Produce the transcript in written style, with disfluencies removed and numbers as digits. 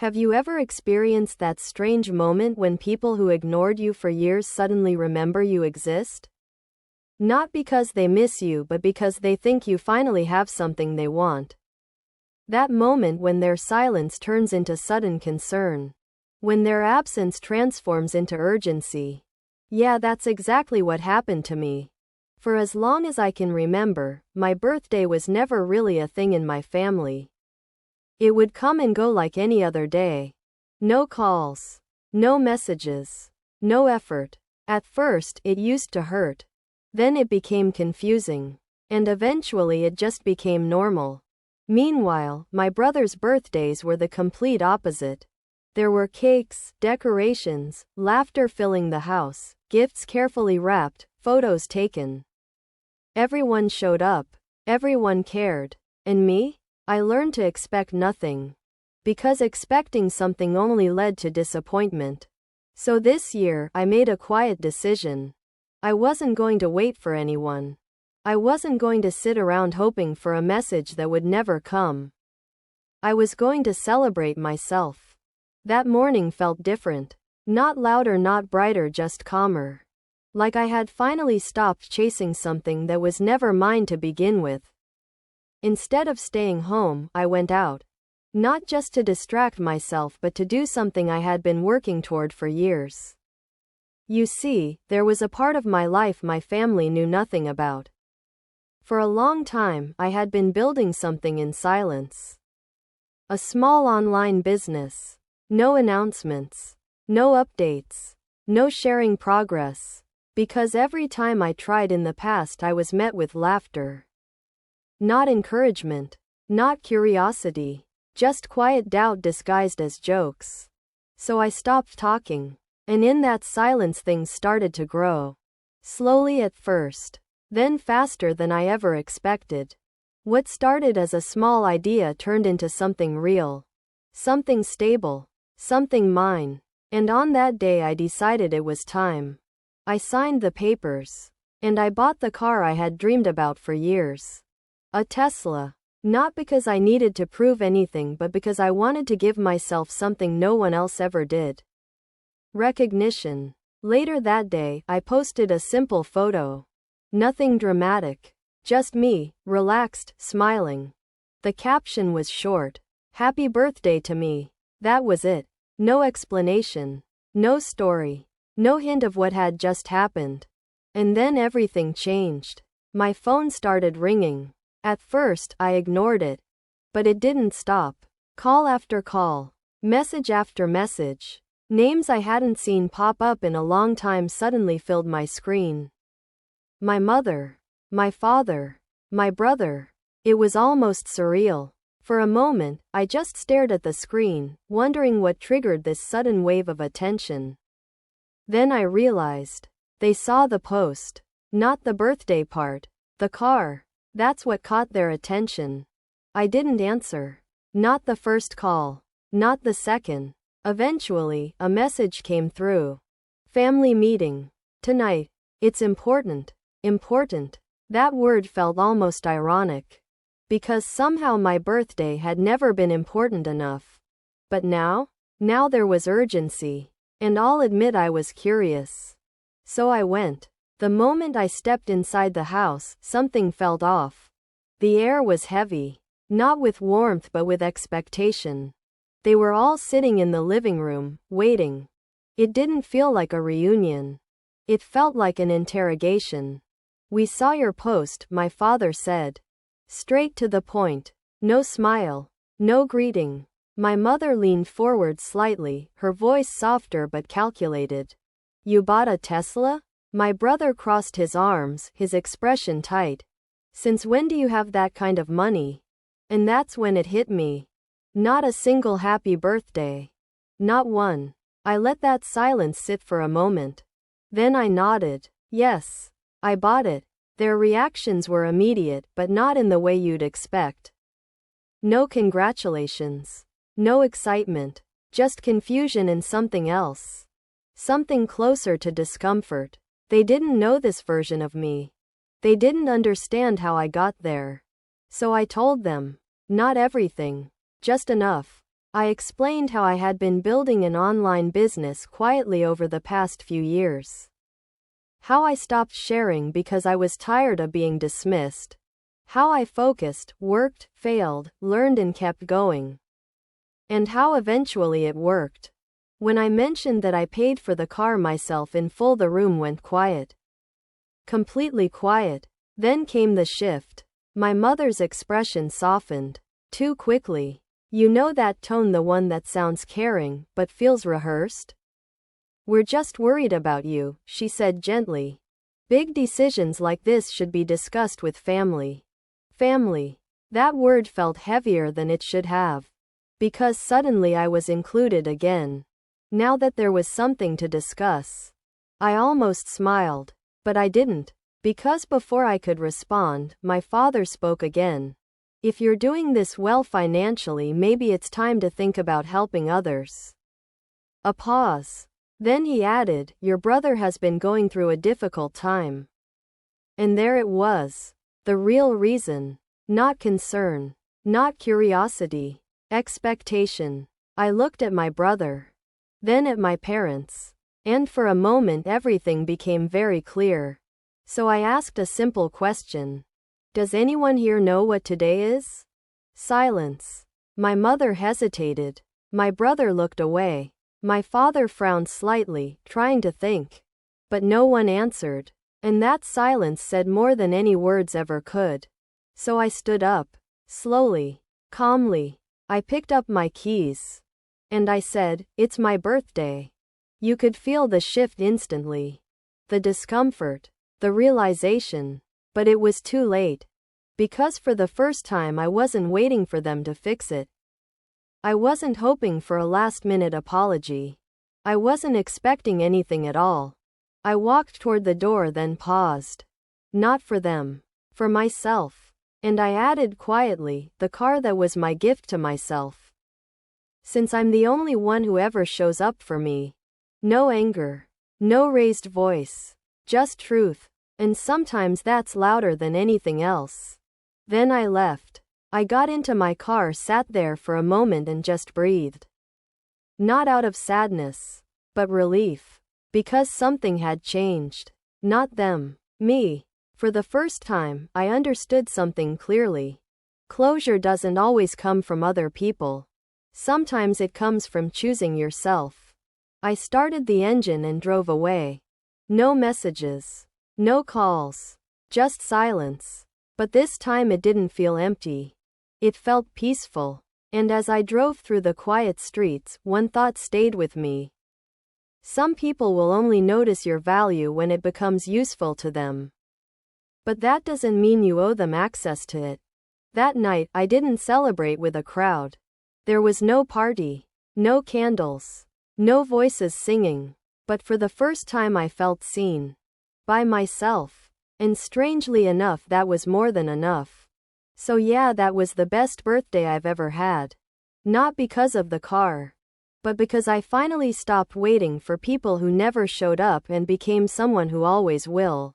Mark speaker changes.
Speaker 1: Have you ever experienced that strange moment when people who ignored you for years suddenly remember you exist? Not because they miss you, but because they think you finally have something they want. That moment when their silence turns into sudden concern. When their absence transforms into urgency. Yeah, that's exactly what happened to me. For as long as I can remember, my birthday was never really a thing in my family. It would come and go like any other day. No calls. No messages. No effort. At first, it used to hurt. Then it became confusing. And eventually it just became normal. Meanwhile, my brother's birthdays were the complete opposite. There were cakes, decorations, laughter filling the house, gifts carefully wrapped, photos taken. Everyone showed up. Everyone cared. And me? I learned to expect nothing. Because expecting something only led to disappointment. So this year, I made a quiet decision. I wasn't going to wait for anyone. I wasn't going to sit around hoping for a message that would never come. I was going to celebrate myself. That morning felt different. Not louder, not brighter, just calmer. Like I had finally stopped chasing something that was never mine to begin with. Instead of staying home, I went out. Not just to distract myself, but to do something I had been working toward for years. You see, there was a part of my life my family knew nothing about. For a long time, I had been building something in silence. A small online business. No announcements. No updates. No sharing progress. Because every time I tried in the past, I was met with laughter. Not encouragement. Not curiosity. Just quiet doubt disguised as jokes. So I stopped talking. And in that silence things started to grow. Slowly at first. Then faster than I ever expected. What started as a small idea turned into something real. Something stable. Something mine. And on that day I decided it was time. I signed the papers. And I bought the car I had dreamed about for years. A Tesla. Not because I needed to prove anything, but because I wanted to give myself something no one else ever did. Recognition. Later that day, I posted a simple photo. Nothing dramatic. Just me, relaxed, smiling. The caption was short. Happy birthday to me. That was it. No explanation. No story. No hint of what had just happened. And then everything changed. My phone started ringing. At first, I ignored it. But it didn't stop. Call after call. Message after message. Names I hadn't seen pop up in a long time suddenly filled my screen. My mother. My father. My brother. It was almost surreal. For a moment, I just stared at the screen, wondering what triggered this sudden wave of attention. Then I realized. They saw the post. Not the birthday part. The car. That's what caught their attention. I didn't answer. Not the first call. Not the second. Eventually, a message came through. Family meeting. Tonight. It's important. Important. That word felt almost ironic. Because somehow my birthday had never been important enough. But now? Now there was urgency. And I'll admit I was curious. So I went. The moment I stepped inside the house, something felt off. The air was heavy. Not with warmth but with expectation. They were all sitting in the living room, waiting. It didn't feel like a reunion. It felt like an interrogation. We saw your post, my father said. Straight to the point. No smile. No greeting. My mother leaned forward slightly, her voice softer but calculated. You bought a Tesla? My brother crossed his arms, his expression tight. Since when do you have that kind of money? And that's when it hit me. Not a single happy birthday. Not one. I let that silence sit for a moment. Then I nodded. Yes. I bought it. Their reactions were immediate, but not in the way you'd expect. No congratulations. No excitement. Just confusion and something else. Something closer to discomfort. They didn't know this version of me. They didn't understand how I got there. So I told them. Not everything. Just enough. I explained how I had been building an online business quietly over the past few years. How I stopped sharing because I was tired of being dismissed. How I focused, worked, failed, learned and kept going. And how eventually it worked. When I mentioned that I paid for the car myself in full, the room went quiet. Completely quiet. Then came the shift. My mother's expression softened. Too quickly. You know that tone, the one that sounds caring, but feels rehearsed? We're just worried about you, she said gently. Big decisions like this should be discussed with family. Family. That word felt heavier than it should have. Because suddenly I was included again. Now that there was something to discuss. I almost smiled. But I didn't. Because before I could respond, my father spoke again. If you're doing this well financially, maybe it's time to think about helping others. A pause. Then he added, your brother has been going through a difficult time. And there it was. The real reason. Not concern. Not curiosity. Expectation. I looked at my brother. Then at my parents. And for a moment everything became very clear. So I asked a simple question. Does anyone here know what today is? Silence. My mother hesitated. My brother looked away. My father frowned slightly, trying to think. But no one answered. And that silence said more than any words ever could. So I stood up. Slowly. Calmly. I picked up my keys. And I said, it's my birthday. You could feel the shift instantly. The discomfort. The realization. But it was too late. Because for the first time I wasn't waiting for them to fix it. I wasn't hoping for a last-minute apology. I wasn't expecting anything at all. I walked toward the door, then paused. Not for them. For myself. And I added quietly, the car that was my gift to myself. Since I'm the only one who ever shows up for me. No anger. No raised voice. Just truth. And sometimes that's louder than anything else. Then I left. I got into my car, sat there for a moment and just breathed. Not out of sadness. But relief. Because something had changed. Not them. Me. For the first time, I understood something clearly. Closure doesn't always come from other people. Sometimes it comes from choosing yourself. I started the engine and drove away. No messages. No calls. Just silence. But this time it didn't feel empty. It felt peaceful. And as I drove through the quiet streets, one thought stayed with me. Some people will only notice your value when it becomes useful to them. But that doesn't mean you owe them access to it. That night, I didn't celebrate with a crowd. There was no party. No candles. No voices singing. But for the first time I felt seen. By myself. And strangely enough, that was more than enough. So yeah, that was the best birthday I've ever had. Not because of the car. But because I finally stopped waiting for people who never showed up and became someone who always will.